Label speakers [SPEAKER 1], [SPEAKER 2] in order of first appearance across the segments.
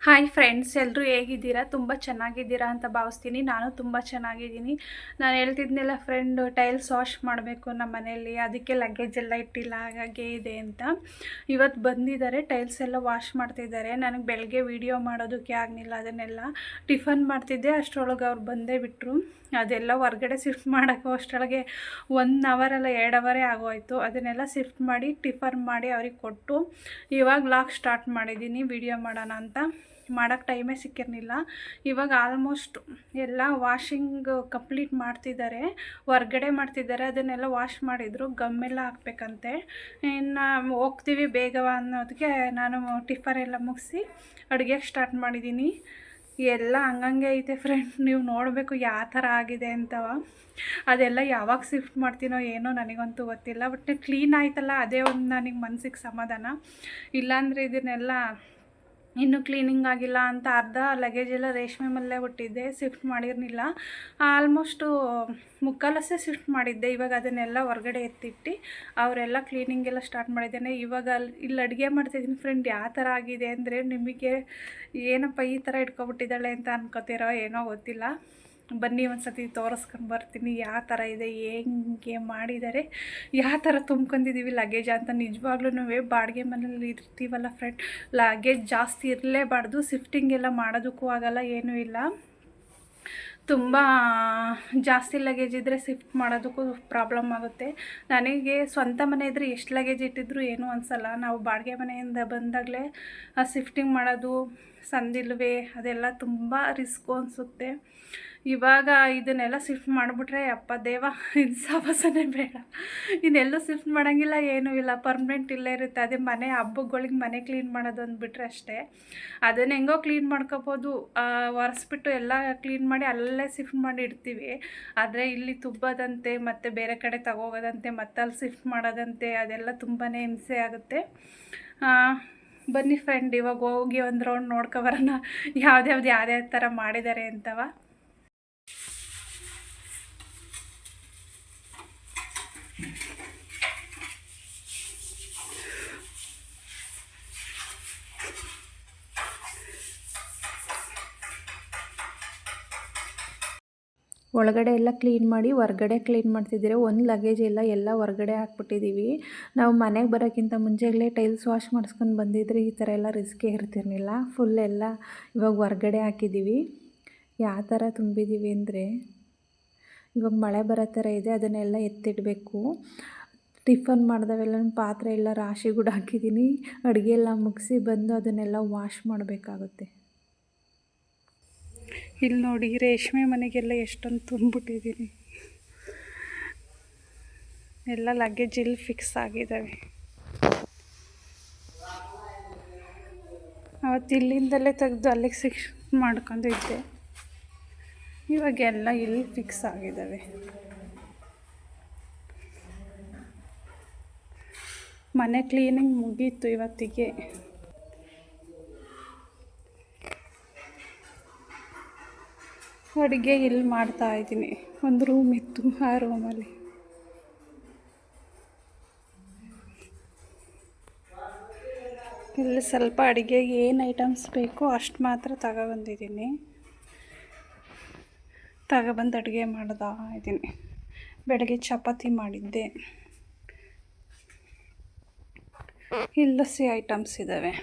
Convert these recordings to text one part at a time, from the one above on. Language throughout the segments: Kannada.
[SPEAKER 1] ಹಾಯ್ ಫ್ರೆಂಡ್ಸ್, ಎಲ್ಲರೂ ಹೇಗಿದ್ದೀರಾ? ತುಂಬ ಚೆನ್ನಾಗಿದ್ದೀರಾ ಅಂತ ಭಾವಿಸ್ತೀನಿ. ನಾನು ತುಂಬ ಚೆನ್ನಾಗಿದ್ದೀನಿ. ನಾನು ಹೇಳ್ತಿದ್ನೆಲ್ಲ ಫ್ರೆಂಡು, ಟೈಲ್ಸ್ ವಾಶ್ ಮಾಡಬೇಕು ನಮ್ಮ ಮನೆಯಲ್ಲಿ, ಅದಕ್ಕೆ ಲಗೇಜ್ ಎಲ್ಲ ಇಟ್ಟಿಲ್ಲ, ಹಾಗಾಗಿ ಇದೆ ಅಂತ. ಇವತ್ತು ಬಂದಿದ್ದಾರೆ, ಟೈಲ್ಸ್ ಎಲ್ಲ ವಾಶ್ ಮಾಡ್ತಿದ್ದಾರೆ. ನನಗೆ ಬೆಳಗ್ಗೆ ವೀಡಿಯೋ ಮಾಡೋದಕ್ಕೆ ಆಗಲಿಲ್ಲ, ಅದನ್ನೆಲ್ಲ ಟಿಫನ್ ಮಾಡ್ತಿದ್ದೆ, ಅಷ್ಟರೊಳಗೆ ಅವ್ರು ಬಂದೇ ಬಿಟ್ಟರು. ಅದೆಲ್ಲ ಹೊರ್ಗಡೆ ಶಿಫ್ಟ್ ಮಾಡೋಕ್ಕೂ ಅಷ್ಟರೊಳಗೆ 1 ಅವರಲ್ಲ 2 ಅವರೇ ಆಗೋಯಿತು. ಅದನ್ನೆಲ್ಲ ಶಿಫ್ಟ್ ಮಾಡಿ ಟಿಫನ್ ಮಾಡಿ ಅವ್ರಿಗೆ ಕೊಟ್ಟು ಇವಾಗ ವ್ಲಾಗ್ ಸ್ಟಾರ್ಟ್ ಮಾಡಿದ್ದೀನಿ, ವೀಡಿಯೋ ಮಾಡೋಣ ಅಂತ. ಮಾಡೋಕ್ಕೆ ಟೈಮೇ ಸಿಕ್ಕಿರಲಿಲ್ಲ. ಇವಾಗ ಆಲ್ಮೋಸ್ಟ್ ಎಲ್ಲ ವಾಷಿಂಗ್ ಕಂಪ್ಲೀಟ್ ಮಾಡ್ತಿದ್ದಾರೆ, ಹೊರ್ಗಡೆ ಮಾಡ್ತಿದ್ದಾರೆ. ಅದನ್ನೆಲ್ಲ ವಾಶ್ ಮಾಡಿದರು, ಗಮ್ಮೆಲ್ಲ ಹಾಕ್ಬೇಕಂತೆ. ಇನ್ನು ಹೋಗ್ತೀವಿ ಬೇಗ ಅನ್ನೋದಕ್ಕೆ ನಾನು ಟಿಫನ್ ಎಲ್ಲ ಮುಗಿಸಿ ಅಡುಗೆಗೆ ಸ್ಟಾರ್ಟ್ ಮಾಡಿದ್ದೀನಿ. ಎಲ್ಲ ಹಂಗಂಗೆ ಐತೆ ಫ್ರೆಂಡ್, ನೀವು ನೋಡಬೇಕು ಯಾವ ಥರ ಆಗಿದೆ ಅಂತವ. ಅದೆಲ್ಲ ಯಾವಾಗ ಶಿಫ್ಟ್ ಮಾಡ್ತೀನೋ ಏನೋ ನನಗಂತೂ ಗೊತ್ತಿಲ್ಲ. ಬಟ್ ಕ್ಲೀನ್ ಆಯ್ತಲ್ಲ, ಅದೇ ಒಂದು ನನಗೆ ಮನಸ್ಸಿಗೆ ಸಮಾಧಾನ. ಇಲ್ಲಾಂದರೆ ಇದನ್ನೆಲ್ಲ ಇನ್ನೂ ಕ್ಲೀನಿಂಗ್ ಆಗಿಲ್ಲ ಅಂತ ಅರ್ಧ ಲಗೇಜ್ ಎಲ್ಲ ರೇಷ್ಮೆ ಮಲ್ಲೇ ಬಿಟ್ಟಿದ್ದೆ, ಶಿಫ್ಟ್ ಮಾಡಿರಲಿಲ್ಲ. ಆಲ್ಮೋಸ್ಟು ಮುಕ್ಕಾಲಷ್ಟೇ ಶಿಫ್ಟ್ ಮಾಡಿದ್ದೆ. ಇವಾಗ ಅದನ್ನೆಲ್ಲ ಹೊರಗಡೆ ಎತ್ತಿಟ್ಟು ಅವರೆಲ್ಲ ಕ್ಲೀನಿಂಗ್ ಎಲ್ಲ ಸ್ಟಾರ್ಟ್ ಮಾಡಿದ್ದೇನೆ. ಇವಾಗ ಇಲ್ಲಿ ಅಡುಗೆ ಮಾಡ್ತಿದ್ದೀನಿ ಫ್ರೆಂಡ್. ಯಾವ ಥರ ಆಗಿದೆ ಅಂದರೆ, ನಿಮಗೆ ಏನಪ್ಪ ಈ ಥರ ಇಟ್ಕೊಬಿಟ್ಟಿದ್ದಾಳೆ ಅಂತ ಅನ್ಕೋತಿರೋ ಏನೋ ಗೊತ್ತಿಲ್ಲ. ಬನ್ನಿ ಒಂದು ಸತಿ ತೋರಿಸ್ಕೊಂಡು ಬರ್ತೀನಿ ಯಾವ ಥರ ಇದೆ, ಹೆಂಗೆ ಮಾಡಿದ್ದಾರೆ, ಯಾವ ಥರ ತುಂಬ್ಕೊಂಡಿದ್ದೀವಿ ಲಗೇಜ್ ಅಂತ. ನಿಜವಾಗ್ಲೂ ಬಾಡಿಗೆ ಮನೇಲಿ ಇರ್ತೀವಲ್ಲ ಫ್ರೆಂಡ್, ಲಗೇಜ್ ಜಾಸ್ತಿ ಇರಲೇಬಾರ್ದು. ಶಿಫ್ಟಿಂಗ್ ಎಲ್ಲ ಮಾಡೋದಕ್ಕೂ ಆಗಲ್ಲ, ಏನೂ ಇಲ್ಲ. ತುಂಬ ಜಾಸ್ತಿ ಲಗೇಜ್ ಇದ್ದರೆ ಶಿಫ್ಟ್ ಮಾಡೋದಕ್ಕೂ ಪ್ರಾಬ್ಲಮ್ ಆಗುತ್ತೆ. ನನಗೆ ಸ್ವಂತ ಮನೆ ಇದ್ದರೆ ಎಷ್ಟು ಲಗೇಜ್ ಇಟ್ಟಿದ್ರು ಏನೂ ಅನಿಸಲ್ಲ. ನಾವು ಬಾಡಿಗೆ ಮನೆಯಿಂದ ಬಂದಾಗಲೇ ಶಿಫ್ಟಿಂಗ್ ಮಾಡೋದು ಸಂದಿಲ್ವೇ, ಅದೆಲ್ಲ ತುಂಬ ರಿಸ್ಕು ಅನಿಸುತ್ತೆ. ಇವಾಗ ಇದನ್ನೆಲ್ಲ ಶಿಫ್ಟ್ ಮಾಡಿಬಿಟ್ರೆ ಅಪ್ಪ ದೇವ, ಇದು ಸವಸನೆ ಬೇಡ. ಇನ್ನೆಲ್ಲೂ ಶಿಫ್ಟ್ ಮಾಡೋಂಗಿಲ್ಲ, ಏನೂ ಇಲ್ಲ, ಪರ್ಮನೆಂಟ್ ಇಲ್ಲೇ ಇರುತ್ತೆ. ಅದೇ ಮನೆ ಹಬ್ಬಗಳಿಗೆ ಮನೆ ಕ್ಲೀನ್ ಮಾಡೋದು ಅಂದ್ಬಿಟ್ರೆ ಅಷ್ಟೇ. ಅದನ್ನು ಹೆಂಗೋ ಕ್ಲೀನ್ ಮಾಡ್ಕೋಬೋದು, ಒರೆಸ್ಬಿಟ್ಟು ಎಲ್ಲ ಕ್ಲೀನ್ ಮಾಡಿ ಅಲ್ಲೇ ಶಿಫ್ಟ್ ಮಾಡಿ ಇಡ್ತೀವಿ. ಆದರೆ ಇಲ್ಲಿ ತುಬ್ಬೋದಂತೆ, ಮತ್ತು ಬೇರೆ ಕಡೆ ತಗೋಗೋದಂತೆ, ಮತ್ತೆ ಅಲ್ಲಿ ಶಿಫ್ಟ್ ಮಾಡೋದಂತೆ, ಅದೆಲ್ಲ ತುಂಬಾ ಹಿಂಸೆ ಆಗುತ್ತೆ. ಬನ್ನಿ ಫ್ರೆಂಡ್, ಇವಾಗ ಹೋಗಿ ಒಂದು ರೌಂಡ್ ನೋಡ್ಕೊಬರೋಣ ಯಾವ್ದ್ಯಾವ್ದು ಥರ ಮಾಡಿದ್ದಾರೆ ಅಂತವ. ಒಳಗಡೆ ಎಲ್ಲ ಕ್ಲೀನ್ ಮಾಡಿ ಹೊರ್ಗಡೆ ಕ್ಲೀನ್ ಮಾಡ್ತಿದ್ದೀರಿ. ಒಂದು ಲಗೇಜ್ ಎಲ್ಲ ಹೊರಗಡೆ ಹಾಕ್ಬಿಟ್ಟಿದ್ದೀವಿ. ನಾವು ಮನೆಗೆ ಬರೋಕ್ಕಿಂತ ಮುಂಚೆಲೇ ಟೈಲ್ಸ್ ವಾಶ್ ಮಾಡಿಸ್ಕೊಂಡು ಬಂದಿದ್ರೆ ಈ ಥರ ಎಲ್ಲ ರಿಸ್ಕೇ ಇರ್ತಿರ್ಲಿಲ್ಲ. ಫುಲ್ ಎಲ್ಲ ಇವಾಗ ಹೊರ್ಗಡೆ ಹಾಕಿದ್ದೀವಿ. ಯಾವ ಥರ ತುಂಬಿದ್ದೀವಿ ಅಂದರೆ, ಇವಾಗ ಮಳೆ ಬರೋ ಥರ ಇದೆ, ಅದನ್ನೆಲ್ಲ ಎತ್ತಿಡಬೇಕು. ಟಿಫನ್ ಮಾಡಿದವೆಲ್ಲ ಪಾತ್ರೆ ಎಲ್ಲ ರಾಶಿ ಕೂಡ ಹಾಕಿದ್ದೀನಿ. ಅಡುಗೆ ಎಲ್ಲ ಮುಗಿಸಿ ಬಂದು ಅದನ್ನೆಲ್ಲ ವಾಶ್ ಮಾಡಬೇಕಾಗುತ್ತೆ. ಇಲ್ಲಿ ನೋಡಿ, ರೇಷ್ಮೆ ಮನೆಗೆಲ್ಲ ಎಷ್ಟೊಂದು ತುಂಬಿಟ್ಟಿದ್ದೀನಿ. ಎಲ್ಲ ಲಗೇಜ್ ಇಲ್ಲಿ ಫಿಕ್ಸ್ ಆಗಿದ್ದಾವೆ. ಅವತ್ತು ಇಲ್ಲಿಂದಲೇ ತೆಗೆದು ಅಲ್ಲಿಗೆ ಶಿಫ್ಟ್ ಮಾಡ್ಕೊಂಡಿದ್ದೆ. ಇವಾಗೆಲ್ಲ ಇಲ್ಲಿ ಫಿಕ್ಸ್ ಆಗಿದ್ದಾವೆ. ಮನೆ ಕ್ಲೀನಿಂಗ್ ಮುಗೀತು ಇವತ್ತಿಗೆ. ಅಡುಗೆ ಇಲ್ಲಿ ಮಾಡ್ತಾಯಿದ್ದೀನಿ. ಒಂದು ರೂಮ್ ಇತ್ತು, ಆ ರೂಮಲ್ಲಿ. ಇಲ್ಲಿ ಸ್ವಲ್ಪ ಅಡುಗೆಗೆ ಏನು ಐಟಮ್ಸ್ ಬೇಕೋ ಅಷ್ಟು ಮಾತ್ರ ತಗೊಬಂದಿದ್ದೀನಿ. ತಗೊಬಂದು ಅಡುಗೆ ಮಾಡ್ತಾ ಇದ್ದೀನಿ. ಬೆಳಗ್ಗೆ ಚಪಾತಿ ಮಾಡಿದ್ದೆ. ಇಲ್ಲಸಿ ಐಟಮ್ಸ್ ಇದ್ದಾವೆ.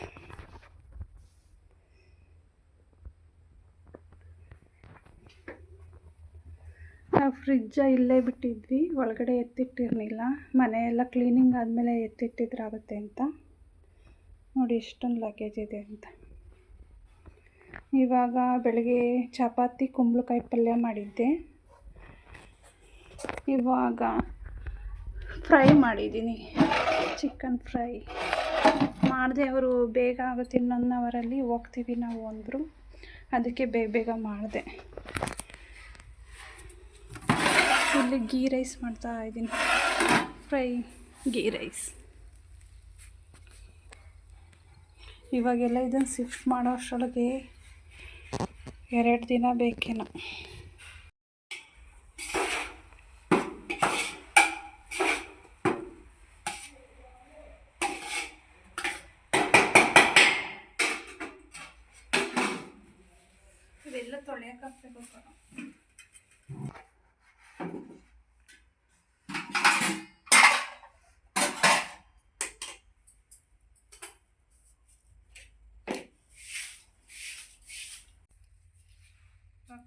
[SPEAKER 1] ನಾವು ಫ್ರಿಜ್ಜ ಇಲ್ಲೇ ಬಿಟ್ಟಿದ್ವಿ, ಒಳಗಡೆ ಎತ್ತಿಟ್ಟಿರಲಿಲ್ಲ. ಮನೆಯೆಲ್ಲ ಕ್ಲೀನಿಂಗ್ ಆದಮೇಲೆ ಎತ್ತಿಟ್ಟಿದ್ರಾಗುತ್ತೆ ಅಂತ. ನೋಡಿ ಎಷ್ಟೊಂದು ಲಗೇಜ್ ಇದೆ ಅಂತ. ಇವಾಗ ಬೆಳಗ್ಗೆ ಚಪಾತಿ ಕುಂಬಳಕಾಯಿ ಪಲ್ಯ ಮಾಡಿದ್ದೆ. ಇವಾಗ ಫ್ರೈ ಮಾಡಿದ್ದೀನಿ, ಚಿಕನ್ ಫ್ರೈ ಮಾಡಿದೆ. ಅವರು ಬೇಗ ಆಗುತ್ತೆ, ಇನ್ನೊಂದು ಅವರಲ್ಲಿ ಹೋಗ್ತೀವಿ ನಾವು ಅಂದರು. ಅದಕ್ಕೆ ಬೇಗ ಬೇಗ ಮಾಡಿದೆ. ಇಲ್ಲಿ ಗೀ ರೈಸ್ ಮಾಡ್ತಾ ಇದ್ದೀನಿ, ಫ್ರೈ ಗೀ ರೈಸ್. ಇವಾಗೆಲ್ಲ ಇದನ್ನು ಶಿಫ್ಟ್ ಮಾಡೋ ಅಷ್ಟರೊಳಗೆ 2 ದಿನ ಬೇಕೇನೋ. ತೊಳೆಯಕ್ಕೆ ಹಾಕ್ಬೇಕು ಕಣ.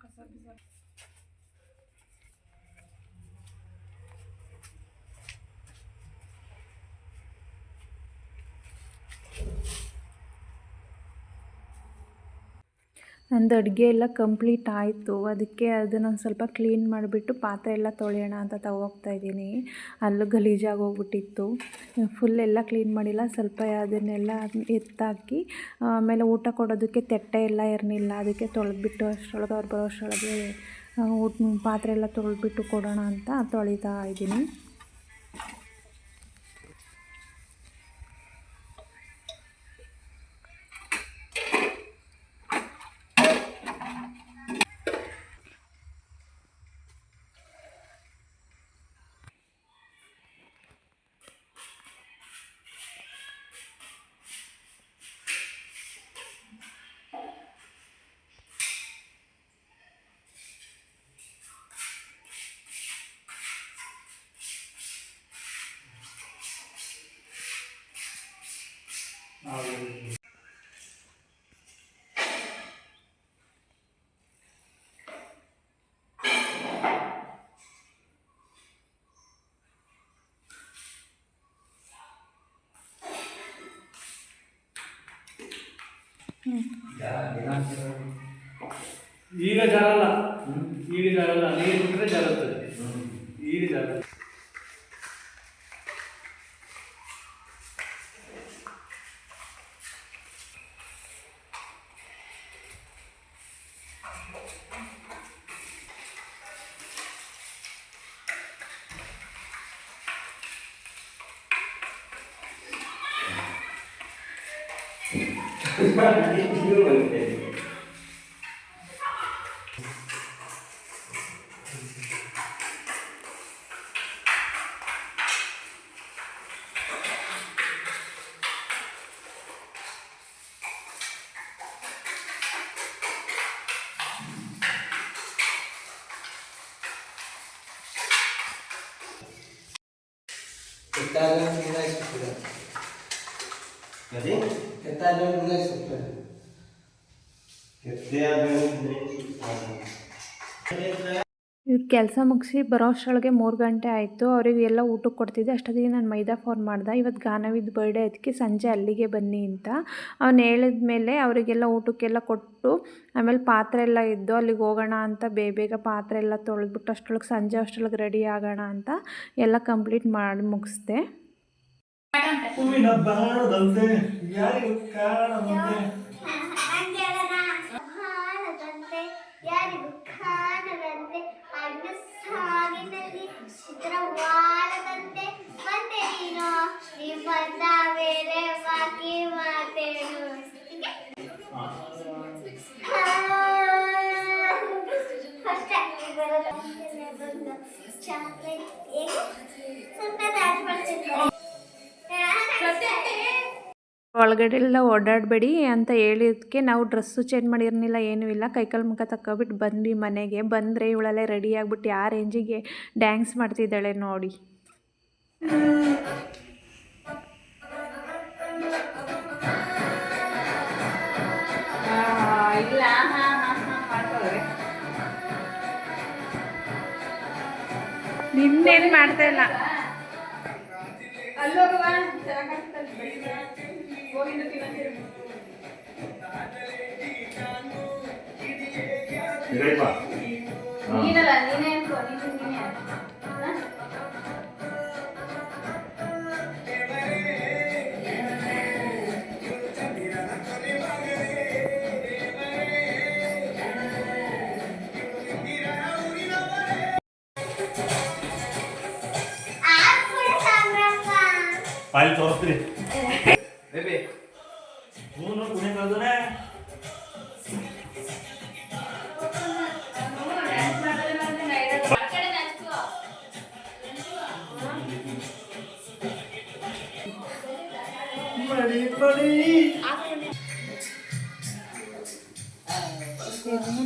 [SPEAKER 1] ಕಸ ಬೀಸ ನಂದು ಅಡುಗೆ ಎಲ್ಲ ಕಂಪ್ಲೀಟ್ ಆಯಿತು. ಅದಕ್ಕೆ ಅದನ್ನೊಂದು ಸ್ವಲ್ಪ ಕ್ಲೀನ್ ಮಾಡಿಬಿಟ್ಟು ಪಾತ್ರೆ ಎಲ್ಲ ತೊಳೆಯೋಣ ಅಂತ ತಗೋಗ್ತಾಯಿದ್ದೀನಿ. ಅಲ್ಲೂ ಗಲೀಜಾಗಿ ಹೋಗ್ಬಿಟ್ಟಿತ್ತು. ಫುಲ್ ಎಲ್ಲ ಕ್ಲೀನ್ ಮಾಡಿಲ್ಲ, ಸ್ವಲ್ಪ ಅದನ್ನೆಲ್ಲ ಎತ್ತಾಕಿ ಆಮೇಲೆ ಊಟ ಕೊಡೋದಕ್ಕೆ ತಟ್ಟೆ ಎಲ್ಲ ಇರಲಿಲ್ಲ. ಅದಕ್ಕೆ ತೊಳೆದ್ಬಿಟ್ಟು ಅಷ್ಟರೊಳಗೆ ಅವ್ರು ಬರೋ ಅಷ್ಟರೊಳಗೆ ಪಾತ್ರೆ ಎಲ್ಲ ತೊಳೆದ್ಬಿಟ್ಟು ಕೊಡೋಣ ಅಂತ ತೊಳಿತಾ ಇದ್ದೀನಿ.
[SPEAKER 2] ಈಗ ಜಾರಲ್ಲ, ಈಗ ಜಾರಲ್ಲ, ನೀರು ಬಿಟ್ಟರೆ ಜಾರುತ್ತದೆ. ಈಗ ಜಾರ
[SPEAKER 1] ಇವ್ರು ಕೆಲಸ ಮುಗಿಸಿ ಬರೋ ಅಷ್ಟರೊಳಗೆ 3 ಗಂಟೆ ಆಯಿತು. ಅವರಿಗೆ ಎಲ್ಲ ಊಟಕ್ಕೆ ಕೊಡ್ತಿದ್ದೆ. ಅಷ್ಟೊತ್ತಿಗೆ ನಾನು ಮೈದಾ ಫೋನ್ ಮಾಡ್ದೆ, ಇವತ್ತು ಗಾನವಿದ್ದು ಬರ್ಡೇ, ಅದಕ್ಕೆ ಸಂಜೆ ಅಲ್ಲಿಗೆ ಬನ್ನಿ ಅಂತ. ಅವ್ನು ಹೇಳಿದ ಮೇಲೆ ಅವರಿಗೆಲ್ಲ ಊಟಕ್ಕೆಲ್ಲ ಕೊಟ್ಟು ಆಮೇಲೆ ಪಾತ್ರೆ ಎಲ್ಲ ಇದ್ದು ಅಲ್ಲಿಗೆ ಹೋಗೋಣ ಅಂತ ಬೇಗ ಪಾತ್ರೆ ಎಲ್ಲ ತೊಳೆದ್ಬಿಟ್ಟು ಅಷ್ಟರೊಳಗೆ ಸಂಜೆ ಅಷ್ಟರೊಳಗೆ ರೆಡಿ ಆಗೋಣ ಅಂತ ಎಲ್ಲ ಕಂಪ್ಲೀಟ್ ಮಾಡಿ ಮುಗಿಸ್ದೆ.
[SPEAKER 2] ಹೂವಿನ ಬಾಣದಂತೆ ಯಾರಿಗೂ ಕಾಣದಂತೆ
[SPEAKER 3] ಯಾರಿಗೂ ಕಾಣದಂತೆ ಅಣ್ಣ ಸಾಗಿನಲ್ಲಿ ಚಿತ್ರವಾಳದಂತೆ ಮತ್ತೆ ನೀನು ನೀ ಬಂದ ಮೇಲೆ ಬಾಕಿ ಮಾತೇನು ಅಷ್ಟೇ ಚಾಕ್ಲೇಟ್ ಹೇಗೆ ಸ್ವಲ್ಪ ದಾರಿ ಮಾಡ್ತಿದ್ದೆ.
[SPEAKER 1] ಒಳಗಡೆ ಎಲ್ಲ ಓಡಾಡಬೇಡಿ ಅಂತ ಹೇಳಿದ್ದಕ್ಕೆ ನಾವು ಡ್ರೆಸ್ಸು ಚೇಂಜ್ ಮಾಡಿರಲಿಲ್ಲ, ಏನೂ ಇಲ್ಲ. ಕೈಕಾಲು ಮುಖ ತಕ್ಕೊಬಿಟ್ಟು ಬಂದ್ವಿ ಮನೆಗೆ. ಬಂದರೆ ಇವಳೆಲ್ಲ ರೆಡಿ ಆಗಿಬಿಟ್ಟು ಆ ರೇಂಜಿಗೆ ಡ್ಯಾನ್ಸ್ ಮಾಡ್ತಿದ್ದಾಳೆ ನೋಡಿ. ನಿನ್ನೇನು ಮಾಡ್ತಾ ಇಲ್ಲ.
[SPEAKER 3] ನೀನಲ್ಲ ನೀನೇ ಅನ್ಕೋ ನೀನೇ
[SPEAKER 2] ಫೈಲ್ ತೋರಿಸ್ತೀರಿ ಬೇಬಿ ಹೂನು ಕುಣೆ ಕಳ್ದನೆ ಮಡಿ ಮಡಿ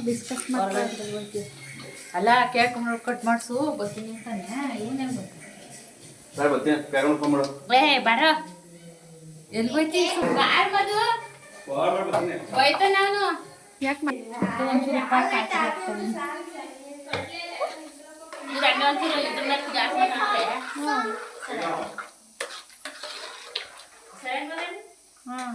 [SPEAKER 1] ಡಿಸ್ಕಸ್ ಮಾಡ್ತಾ
[SPEAKER 4] ಅಲ್ಲ ಕೇಕ್ ಕಟ್ ಮಾಡಿಸು ಬರ್ತೀನಿ ಅಂತಾನೆ ಏನೇನು
[SPEAKER 2] ಬರ್ತೀನಿ ಪ್ಯಾಕ್ ಮಾಡ್ಕೊಂಬಿಡು.
[SPEAKER 4] ಏ ಬರ ಎಲ್ಲಿ ಹೋಯ್ತಿ ಬಾಯ್ ಮದು ಹೋಯ್ತ ನಾನು
[SPEAKER 1] ಯಾಕೆ
[SPEAKER 4] ಒಂಚೂರು ಉಪ್ಪಾಕಿ ಹಾಕ್ತೀನಿ. ಇದು ಹಂಗೆ ಒಂಚೂರು ಇದ್ರ ಮೇಲೆ ಜಾಸ್ತಿ ಹಾಕ್ತೆ. ಸರಿ ಮಗನೇ?
[SPEAKER 1] ಹಾಂ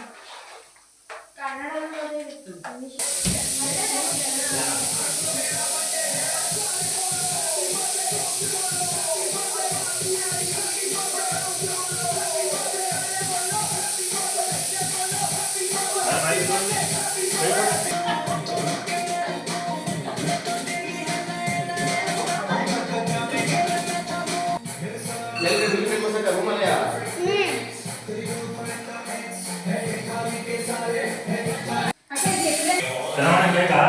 [SPEAKER 2] ಬೇಕಾ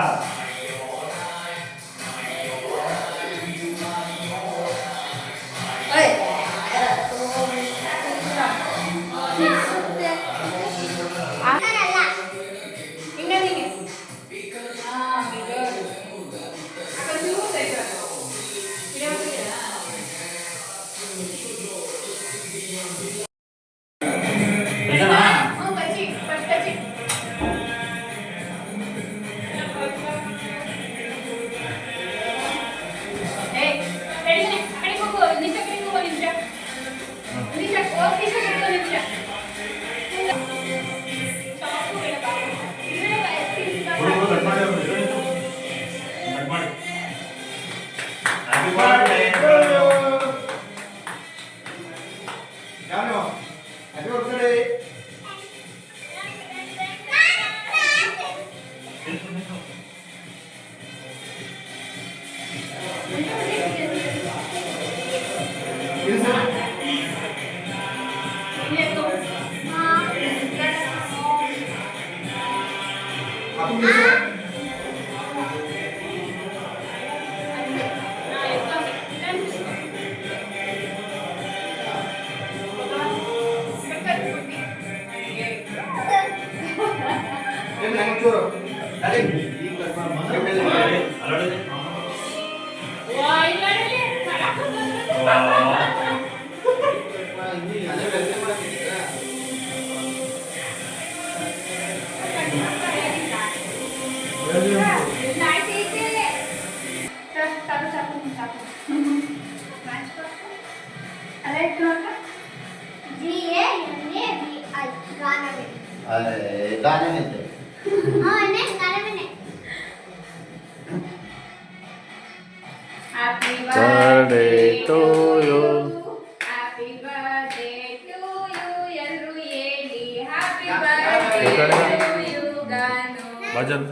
[SPEAKER 5] गाने में थे
[SPEAKER 3] हाँ नहीं गाने में नहीं
[SPEAKER 4] Happy
[SPEAKER 2] Birthday to you.
[SPEAKER 4] Happy birthday to you. ಎಲ್ಲರೂ ಹೇಳಿ Happy birthday to you ಗಾನು.
[SPEAKER 2] Bhajan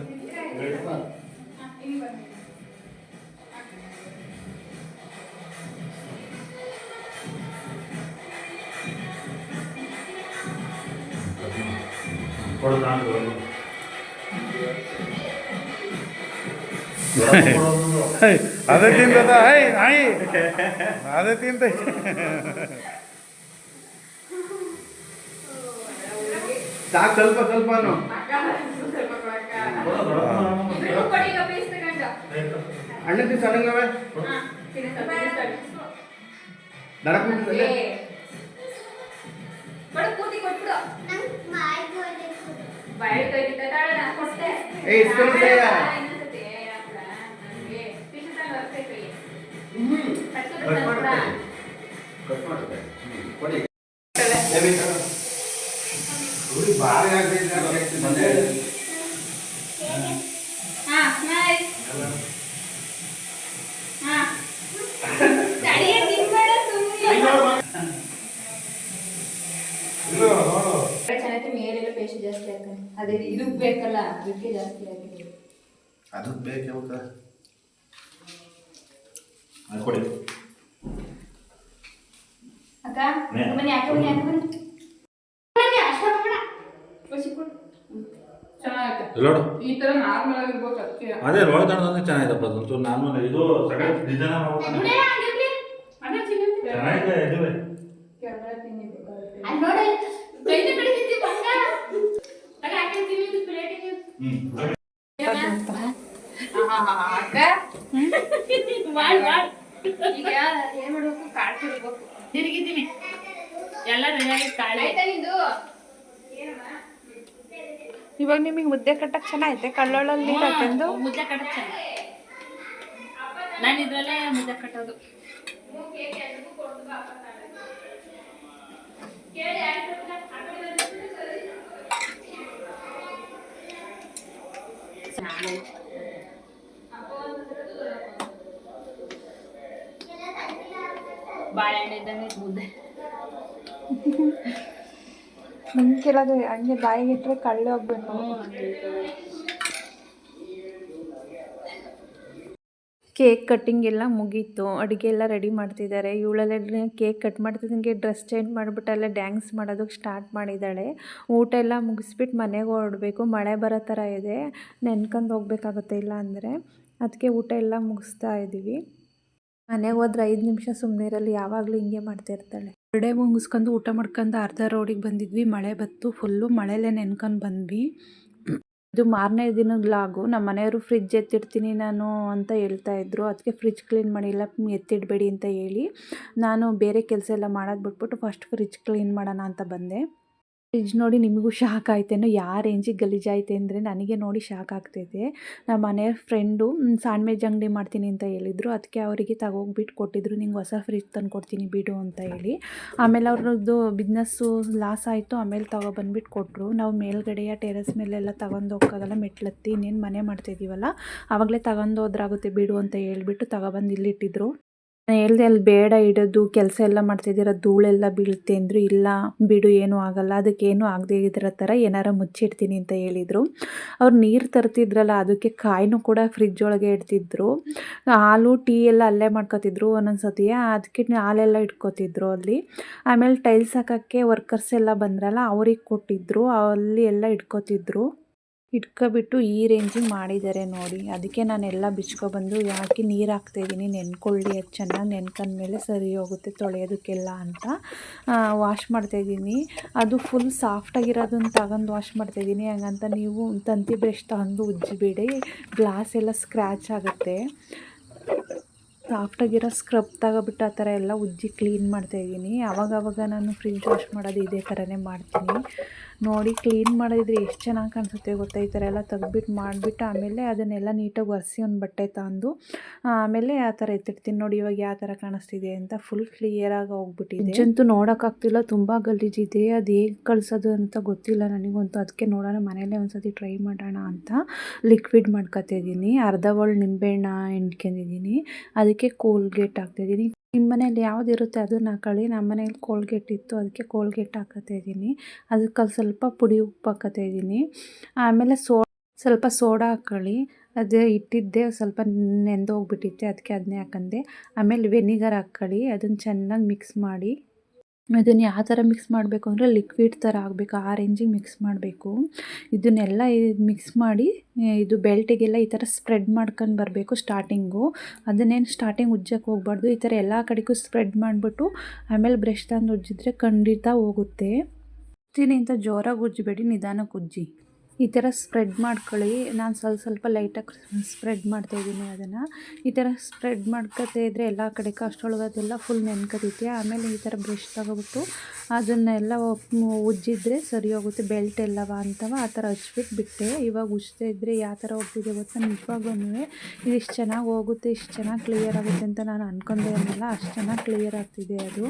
[SPEAKER 2] ಅದೇ ತಿಂತದ ಐ ನಾಯಿ ಅದೇ ತಿಂತ
[SPEAKER 5] ಸಾಕು ಸ್ವಲ್ಪ ಸ್ವಲ್ಪನು
[SPEAKER 4] ಇಬ್ರಿಗೂ ಕೊಡಿ ಈಗ ಪೀಸ್ ತಗೊಂಡು.
[SPEAKER 5] ಅಣ್ಣ ತಿನ್ ಸಣ್ಣಂಗವೆ
[SPEAKER 4] ಹಾ, ತಿನ್ನಿಸ್ತಾರೆ.
[SPEAKER 5] ನಡಕ್
[SPEAKER 4] ಏ, ಕೊಡು ಕೂತಿ ಕೊಟ್ಬಿಡು.
[SPEAKER 3] ನಂಗೆ ಮಾಯಿ ಗೋಡೆ
[SPEAKER 4] ಬಾಯಿಗೆ ಕೈಗಿಟ್ಟ ತಾಳ ನಾನು ಕೊಡ್ತೆ.
[SPEAKER 5] ಏ, ಇಸ್ಕೊಂಡು ಸೇಯ.
[SPEAKER 4] ಇನ್ನೊಂದ್ಸತಿ ಹಾಕ್ಲ. ನನಗೆ ತಿನ್ನಿಸ್ತಾನೆ ಬರ್ತೇ ಕೈ. ಕಟ್ಬಿಟ್ಟು
[SPEAKER 5] ಕಟ್
[SPEAKER 4] ತಂದ್ಬಿಡ.
[SPEAKER 5] ಮಾಡುತ್ತೆ ಕಟ್ ಮಾಡುತ್ತೆ ಕೊಡಿ ಬಾರಿ ಆಗ್ತಿದೆ
[SPEAKER 4] ಹಾ, nice. ಹಾ. ತಡಿಯ ತಿನ್ಬೇಡ ಸುಮ್ನೆ. ಚೆನ್ನಾಗಿ ಮೇಲೆಲ್ಲ ಪೇಸ್ಟ್ ಜಾಸ್ತಿ ಹಾಕಿ ಅದೇ ಇದಕ್ಕೆ ಬೇಕಲ್ಲ ಅದಕ್ಕೆ ಜಾಸ್ತಿ ಹಾಕಿದ್ರು.
[SPEAKER 5] ಅದು ಬೇಕು ಯಾವತ್ತ ಅದು ಕೊಡಿ
[SPEAKER 4] ಅಕ್ಕ ಬನ್ನಿ ಯಾಕೆ ಬನ್ನಿ ಯಾಕೆ ಬನ್ನಿ ಬನ್ನಿ ಅಷ್ಟ ಬೇಡ ಖುಷಿ ಕೊಡು ಚೆನ್ನಾಗತ್ತೆ
[SPEAKER 2] ನೋಡು
[SPEAKER 4] ಈ ತರ ನಾರ್ಮಲ್ ಆಗಿರ್ಬೇಕು ಅದಕ್ಕೆ
[SPEAKER 2] ಅದೇ ರೋಹಿತ್ ಅಣ್ಣಂದ್ರೆ ಚೆನ್ನಾಗಿದಪ್ಪ ಅದೊಂದು ನಾರ್ಮಲ್ ಇದು ಸೆಕೆಂಡ್ ಡಿಸೈನ್ ಮಾಡ್ತಾನೆ
[SPEAKER 4] ಬಿಡೇ ಆಗಿರ್ಲಿ ಅಣ್ಣ ತಿನ್ನಿದ್ದೆ
[SPEAKER 2] ಚೆನ್ನಾಗಿದೆ ಇದುವೆ
[SPEAKER 4] ಕೆಳಗಡೆ ತಿನ್ನಿದ್ದೆ ಅಲ್ಲಿ ನೋಡಿ ಕೈನ ಕಡಿತಿದ್ದಿ ಬಂಗ ಅಲ್ಲ ಹಾಕಿ ತಿನ್ನಿದ್ದು ಪ್ಲೇಟಿಗೆ ಅಕ್ಕ ಮಾಡ್ ಈಗ ಏನ್ ಮಾಡ್ಬೇಕು ಕಾಳು ತಿರ್ಬೇಕು ತಿರುಗಿದ್ದೀನಿ ಎಲ್ಲ ರೆಡಿಯಾಗಿ ಕಾಳು ಆಯ್ತಾ ನಿಂದು
[SPEAKER 1] ಇವಾಗ ನಿಮಗೆ ಮುದ್ದೆ ಕಟ್ಟಕ್ಕೆ ಚೆನ್ನಾಗೈತೆ ಕಳ್ಳೊಳಲ್ಲಿ ನೀರು ಹಾಕೊಂಡು
[SPEAKER 4] ಮುದ್ದೆ ಕಟ್ಟಕ್ ಚೆನ್ನಾಗಿ ನಾನು ಇದ್ರಲ್ಲೇ ಮುದ್ದೆ ಕಟ್ಟೋದು ಬಾಳೆಹಣ್ಣು ಇದ್ದಂಗೆ ಮುದ್ದೆ
[SPEAKER 1] ನಿಮ್ಗೆಲ್ಲದು ಹಂಗೆ ಬಾಯಿಗೆ ಇಟ್ಟರೆ ಕಳ್ಳೆ ಹೋಗ್ಬೇಕು. ಕೇಕ್ ಕಟ್ಟಿಂಗ್ ಎಲ್ಲ ಮುಗೀತು, ಅಡುಗೆ ಎಲ್ಲ ರೆಡಿ ಮಾಡ್ತಿದ್ದಾರೆ. ಇವಳೆಲ್ಲ ಕೇಕ್ ಕಟ್ ಮಾಡ್ತಿದ್ದಂಗೆ ಡ್ರೆಸ್ ಚೇಂಜ್ ಮಾಡಿಬಿಟ್ಟು ಅಲ್ಲೇ ಡ್ಯಾನ್ಸ್ ಮಾಡೋದಕ್ಕೆ ಸ್ಟಾರ್ಟ್ ಮಾಡಿದ್ದಾಳೆ. ಊಟ ಎಲ್ಲ ಮುಗಿಸ್ಬಿಟ್ಟು ಮನೆಗೆ ಹೊರಡಬೇಕು. ಮಳೆ ಬರೋ ಥರ ಇದೆ, ನೆನ್ಕೊಂಡು ಹೋಗ್ಬೇಕಾಗುತ್ತೆ ಇಲ್ಲ ಅಂದರೆ. ಅದಕ್ಕೆ ಊಟ ಎಲ್ಲ ಮುಗಿಸ್ತಾ ಇದ್ದೀವಿ. ಮನೆಗೆ ಹೋದ್ರೆ 5 ನಿಮಿಷ ಸುಮ್ಮನೆ ಇರಲಿ, ಯಾವಾಗಲೂ ಹಿಂಗೆ ಮಾಡ್ತಾಯಿರ್ತಾಳೆ. ಬರ್ಡೇ ಮುಗಿಸ್ಕೊಂಡು ಊಟ ಮಾಡ್ಕೊಂಡು ಅರ್ಧ ರೋಡಿಗೆ ಬಂದಿದ್ವಿ. ಮಳೆ ಬತ್ತು, ಫುಲ್ಲು ಮಳೆಯಲ್ಲೇ ನೆನ್ಕೊಂಡು ಬಂದ್ವಿ. ಇದು ಮಾರನೇ ದಿನದ ಲಾಗು. ನಮ್ಮ ಮನೆಯವರು ಫ್ರಿಜ್ ಎತ್ತಿಡ್ತೀನಿ ನಾನು ಅಂತ ಹೇಳ್ತಾಯಿದ್ರು. ಅದಕ್ಕೆ ಫ್ರಿಜ್ ಕ್ಲೀನ್ ಮಾಡಿಲ್ಲ, ಎತ್ತಿಡಬೇಡಿ ಅಂತ ಹೇಳಿ ನಾನು ಬೇರೆ ಕೆಲಸ ಎಲ್ಲ ಮಾಡೋದು ಬಿಟ್ಬಿಟ್ಟು ಫಸ್ಟ್ ಫ್ರಿಜ್ ಕ್ಲೀನ್ ಮಾಡೋಣ ಅಂತ ಬಂದೆ. ಫ್ರಿಜ್ ನೋಡಿ ನಿಮಗೂ ಶಾಕ್ ಆಯ್ತೇನೋ, ಯಾವ ರೇಂಜಿಗೆ ಗಲೀಜಾಯ್ತೆ ಅಂದರೆ ನನಗೆ ನೋಡಿ ಶಾಕ್ ಆಗ್ತೈತೆ. ನಮ್ಮ ಮನೆಯ ಫ್ರೆಂಡು ಸ್ಯಾಂಡ್ವಿಚ್ ಅಂಗಡಿ ಮಾಡ್ತೀನಿ ಅಂತ ಹೇಳಿದರು. ಅದಕ್ಕೆ ಅವರಿಗೆ ತಗೋಗ್ಬಿಟ್ಟು ಕೊಟ್ಟಿದ್ರು, ನಿಂಗೆ ಹೊಸ ಫ್ರಿಜ್ ತಂದು ಕೊಡ್ತೀನಿ ಬಿಡು ಅಂತ ಹೇಳಿ. ಆಮೇಲೆ ಅವ್ರದ್ದು ಬಿಸ್ನೆಸ್ಸು ಲಾಸ್ ಆಯಿತು. ಆಮೇಲೆ ತಗೊಬಂದ್ಬಿಟ್ಟು ಕೊಟ್ಟರು. ನಾವು ಮೇಲ್ಗಡೆಯ ಟೆರೆಸ್ ಮೇಲೆಲ್ಲ ತಗೊಂಡು ಹೋಗೋಕ್ಕಾಗಲ್ಲ, ಮೆಟ್ಲತ್ತಿ ಇನ್ನೇನು ಮನೆ ಮಾಡ್ತಾಯಿದ್ದೀವಲ್ಲ ಆವಾಗಲೇ ತಗೊಂಡು ಹೋದ್ರಾಗುತ್ತೆ ಬಿಡು ಅಂತ ಹೇಳ್ಬಿಟ್ಟು ತಗೊಬಂದು ಇಲ್ಲಿಟ್ಟಿದ್ರು. ನಾನು ಹೇಳಿದೆ ಅಲ್ಲಿ ಬೇಡ ಇಡೋದು, ಕೆಲಸ ಎಲ್ಲ ಮಾಡ್ತಿದ್ದೀರ, ಧೂಳೆಲ್ಲ ಬೀಳುತ್ತೆ ಅಂದರು. ಇಲ್ಲ ಬಿಡು ಏನೂ ಆಗಲ್ಲ, ಅದಕ್ಕೇನು ಆಗದೆ ಇರೋ ಥರ ಏನಾರ ಮುಚ್ಚಿಡ್ತೀನಿ ಅಂತ ಹೇಳಿದರು. ಅವ್ರು ನೀರು ತರ್ತಿದ್ರಲ್ಲ ಅದಕ್ಕೆ ಕಾಯಿನೂ ಕೂಡ ಫ್ರಿಜ್ ಒಳಗೆ ಇಡ್ತಿದ್ರು. ಹಾಲು ಟೀ ಎಲ್ಲ ಅಲ್ಲೇ ಮಾಡ್ಕೊತಿದ್ರು ಒಂದೊಂದು ಸತಿ, ಅದಕ್ಕೆ ಹಾಲೆಲ್ಲ ಇಟ್ಕೊತಿದ್ರು ಅಲ್ಲಿ. ಆಮೇಲೆ ಟೈಲ್ಸ್ ಹಾಕೋಕ್ಕೆ ವರ್ಕರ್ಸ್ ಎಲ್ಲ ಬಂದ್ರಲ್ಲ ಅವ್ರಿಗೆ ಕೊಟ್ಟಿದ್ರು, ಅಲ್ಲಿ ಎಲ್ಲ ಇಟ್ಕೊತಿದ್ರು. ಇಟ್ಕೊಬಿಟ್ಟು ಈ ರೇಂಜಿಗೆ ಮಾಡಿದ್ದಾರೆ ನೋಡಿ. ಅದಕ್ಕೆ ನಾನೆಲ್ಲ ಬಿಚ್ಕೊಬಂದು ಹಾಕಿ ನೀರು ಹಾಕ್ತಾಯಿದ್ದೀನಿ, ನೆನ್ಕೊಳ್ಳಿ, ಅದು ಚೆನ್ನಾಗಿ ನೆನ್ಕೊಂಡ್ಮೇಲೆ ಸರಿ ಹೋಗುತ್ತೆ ತೊಳೆಯೋದಕ್ಕೆಲ್ಲ ಅಂತ ವಾಶ್ ಮಾಡ್ತಾಯಿದ್ದೀನಿ. ಅದು ಫುಲ್ ಸಾಫ್ಟಾಗಿರೋದನ್ನು ತಗೊಂಡು ವಾಶ್ ಮಾಡ್ತಾಯಿದ್ದೀನಿ. ಹಂಗಂತ ನೀವು ತಂತಿ ಬ್ರಷ್ ತಗೊಂಡು ಉಜ್ಜಿಬಿಡಿ, ಗ್ಲಾಸ್ ಎಲ್ಲ ಸ್ಕ್ರ್ಯಾಚ್ ಆಗುತ್ತೆ. ಸಾಫ್ಟಾಗಿರೋ ಸ್ಕ್ರಬ್ ತಗೊಬಿಟ್ಟು ಆ ಥರ ಎಲ್ಲ ಉಜ್ಜಿ ಕ್ಲೀನ್ ಮಾಡ್ತಾಯಿದ್ದೀನಿ. ಆವಾಗವಾಗ ನಾನು ಫ್ರಿಜ್ ವಾಶ್ ಮಾಡೋದು ಇದೇ ಥರನೇ ಮಾಡ್ತೀನಿ ನೋಡಿ. ಕ್ಲೀನ್ ಮಾಡೋದಿದ್ರೆ ಎಷ್ಟು ಚೆನ್ನಾಗಿ ಕಾಣಿಸುತ್ತೆ ಗೊತ್ತಾ. ಈ ಥರ ಎಲ್ಲ ತೆಗ್ದುಬಿಟ್ಟು ಮಾಡಿಬಿಟ್ಟು ಆಮೇಲೆ ಅದನ್ನೆಲ್ಲ ನೀಟಾಗಿ ಒರೆಸಿ ಒಂದು ಬಟ್ಟೆ ತಂದು ಆಮೇಲೆ ಆ ಥರ ಎತ್ತಿಡ್ತೀನಿ ನೋಡಿ. ಇವಾಗ ಯಾವ ಥರ ಕಾಣಿಸ್ತಿದೆ ಅಂತ ಫುಲ್ ಕ್ಲಿಯರಾಗಿ ಹೋಗ್ಬಿಟ್ಟಿದೆ. ಫ್ರಿಜ್ಜಂತೂ ನೋಡೋಕ್ಕಾಗ್ತಿಲ್ಲ, ತುಂಬ ಗಲೀಜಿದೆ. ಅದು ಹೇಗೆ ಕಳಿಸೋದು ಅಂತ ಗೊತ್ತಿಲ್ಲ ನನಗಂತೂ. ಅದಕ್ಕೆ ನೋಡೋಣ ಮನೇಲೇ ಒಂದು ಸತಿ ಟ್ರೈ ಮಾಡೋಣ ಅಂತ ಲಿಕ್ವಿಡ್ ಮಾಡ್ಕೊತಿದ್ದೀನಿ. ಅರ್ಧ ಬೌಲ್ ನಿಂಬೆಹಣ್ಣ ಹಿಂಡ್ಕೊಂಡಿದ್ದೀನಿ, ಅದಕ್ಕೆ ಕೋಲ್ಗೇಟ್ ಹಾಕ್ತಾಯಿದ್ದೀನಿ. ನಿಮ್ಮ ಮನೇಲಿ ಯಾವುದಿರುತ್ತೆ ಅದನ್ನು ಹಾಕೊಳ್ಳಿ. ನಮ್ಮ ಮನೇಲಿ ಕೋಲ್ಗೇಟ್ ಇತ್ತು, ಅದಕ್ಕೆ ಕೋಲ್ಗೇಟ್ ಹಾಕತ್ತಾಯಿದ್ದೀನಿ. ಅದಕ್ಕೆ ಸ್ವಲ್ಪ ಪುಡಿ ಉಪ್ಪು ಹಾಕತ್ತಾಯಿದ್ದೀನಿ. ಆಮೇಲೆ ಸ್ವಲ್ಪ ಸೋಡಾ ಹಾಕ್ಕೊಳ್ಳಿ. ಅದು ಇಟ್ಟಿದ್ದೆ ಸ್ವಲ್ಪ ನೆಂದೋಗ್ಬಿಟ್ಟಿತ್ತೆ, ಅದಕ್ಕೆ ಅದನ್ನೇ ಹಾಕಂಡೆ. ಆಮೇಲೆ ವೆನಿಗರ್ ಹಾಕ್ಕೊಳ್ಳಿ, ಅದನ್ನು ಚೆನ್ನಾಗಿ ಮಿಕ್ಸ್ ಮಾಡಿ. ಅದನ್ನು ಯಾವ ಥರ ಮಿಕ್ಸ್ ಮಾಡಬೇಕು ಅಂದರೆ ಲಿಕ್ವಿಡ್ ಥರ ಆಗಬೇಕು, ಆ ರೇಂಜಿಗೆ ಮಿಕ್ಸ್ ಮಾಡಬೇಕು. ಇದನ್ನೆಲ್ಲ ಮಿಕ್ಸ್ ಮಾಡಿ ಇದು ಬೆಲ್ಟಿಗೆಲ್ಲ ಈ ಥರ ಸ್ಪ್ರೆಡ್ ಮಾಡ್ಕೊಂಡು ಬರಬೇಕು ಸ್ಟಾರ್ಟಿಂಗು. ಅದನ್ನೇನು ಸ್ಟಾರ್ಟಿಂಗ್ ಉಜ್ಜಕ್ಕೆ ಹೋಗ್ಬಾರ್ದು, ಈ ಥರ ಎಲ್ಲ ಕಡೆಗೂ ಸ್ಪ್ರೆಡ್ ಮಾಡಿಬಿಟ್ಟು ಆಮೇಲೆ ಬ್ರಷ್ ತಂದು ಉಜ್ಜಿದ್ರೆ ಖಂಡಿತ ಹೋಗುತ್ತೆ. ಉಜ್ತೀನಿ ಅಂತ ಜೋರಾಗಿ ಉಜ್ಜಬೇಡಿ, ನಿಧಾನಕ್ಕೆ ಉಜ್ಜಿ. ಈ ಥರ ಸ್ಪ್ರೆಡ್ ಮಾಡ್ಕೊಳ್ಳಿ. ನಾನು ಸ್ವಲ್ಪ ಲೈಟಾಗಿ ಸ್ಪ್ರೆಡ್ ಮಾಡ್ತಾಯಿದ್ದೀನಿ ಅದನ್ನು. ಈ ಥರ ಸ್ಪ್ರೆಡ್ ಮಾಡ್ಕೊತಾ ಇದ್ದರೆ ಎಲ್ಲ ಕಡೆಗೂ ಅಷ್ಟರೊಳಗೆ ಅದೆಲ್ಲ ಫುಲ್ ನೆನ್ಕೊತೈತೆ. ಆಮೇಲೆ ಈ ಥರ ಬ್ರಷ್ ತಗೊಬಿಟ್ಟು ಅದನ್ನೆಲ್ಲ ಉಜ್ಜಿದ್ರೆ ಸರಿ ಹೋಗುತ್ತೆ. ಬೆಲ್ಟ್ ಎಲ್ಲವ ಅಂತವ ಆ ಥರ ಹಚ್ಬಿಟ್ಟು ಬಿಟ್ಟೆ. ಇವಾಗ ಉಜ್ತಾ ಇದ್ದರೆ ಯಾವ ಥರ ಹೋಗ್ತಿದೆ ಗೊತ್ತಾ, ನಿಜವಾಗ್ಲೂ ಇದು ಇಷ್ಟು ಚೆನ್ನಾಗಿ ಹೋಗುತ್ತೆ, ಇಷ್ಟು ಚೆನ್ನಾಗಿ ಕ್ಲಿಯರ್ ಆಗುತ್ತೆ ಅಂತ ನಾನು ಅಂದ್ಕೊಂಡೆ ಅನ್ನಲ್ಲ, ಅಷ್ಟು ಚೆನ್ನಾಗಿ ಕ್ಲಿಯರ್ ಆಗ್ತಿದೆ ಅದು.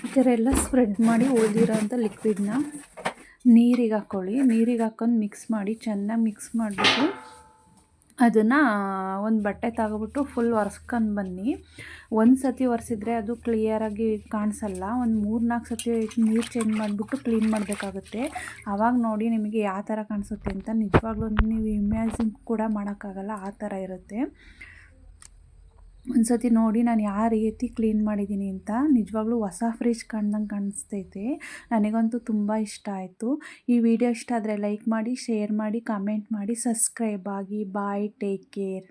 [SPEAKER 1] ಈ ಥರ ಎಲ್ಲ ಸ್ಪ್ರೆಡ್ ಮಾಡಿ ಉಳಿದಿರೋ ಅಂಥ ಲಿಕ್ವಿಡ್ನ ನೀರಿಗೆ ಹಾಕ್ಕೊಳ್ಳಿ. ನೀರಿಗೆ ಹಾಕ್ಕೊಂಡು ಮಿಕ್ಸ್ ಮಾಡಿ, ಚೆನ್ನಾಗಿ ಮಿಕ್ಸ್ ಮಾಡಿಬಿಟ್ಟು ಅದನ್ನು ಒಂದು ಬಟ್ಟೆ ತಗೊಬಿಟ್ಟು ಫುಲ್ ಒರೆಸ್ಕೊಂಡು ಬನ್ನಿ. ಒಂದು ಸತಿ ಒರೆಸಿದ್ರೆ ಅದು ಕ್ಲಿಯರಾಗಿ ಕಾಣಿಸಲ್ಲ. ಒಂದು 3-4 ಸತಿ ನೀರು ಚೇಂಜ್ ಮಾಡಿಬಿಟ್ಟು ಕ್ಲೀನ್ ಮಾಡಬೇಕಾಗುತ್ತೆ. ಆವಾಗ ನೋಡಿ ನಿಮಗೆ ಯಾವ ಥರ ಕಾಣಿಸುತ್ತೆ ಅಂತ. ನಿಜವಾಗ್ಲೂ ನೀವು ಇಮ್ಯಾಜಿನ್ ಕೂಡ ಮಾಡೋಕ್ಕಾಗಲ್ಲ, ಆ ಥರ ಇರುತ್ತೆ. ಒಂದು ಸತಿ ನೋಡಿ ನಾನು ಯಾವ ರೀತಿ ಕ್ಲೀನ್ ಮಾಡಿದ್ದೀನಿ ಅಂತ. ನಿಜವಾಗ್ಲೂ ಹೊಸ ಫ್ರಿಜ್ ಕಂಡಂಗೆ ಕಾಣಿಸ್ತೈತೆ. ನನಗಂತೂ ತುಂಬ ಇಷ್ಟ ಆಯಿತು. ಈ ವಿಡಿಯೋ ಇಷ್ಟ ಆದರೆ ಲೈಕ್ ಮಾಡಿ, ಶೇರ್ ಮಾಡಿ, ಕಾಮೆಂಟ್ ಮಾಡಿ, ಸಬ್ಸ್ಕ್ರೈಬ್ ಆಗಿ. ಬಾಯ್, ಟೇಕ್ ಕೇರ್.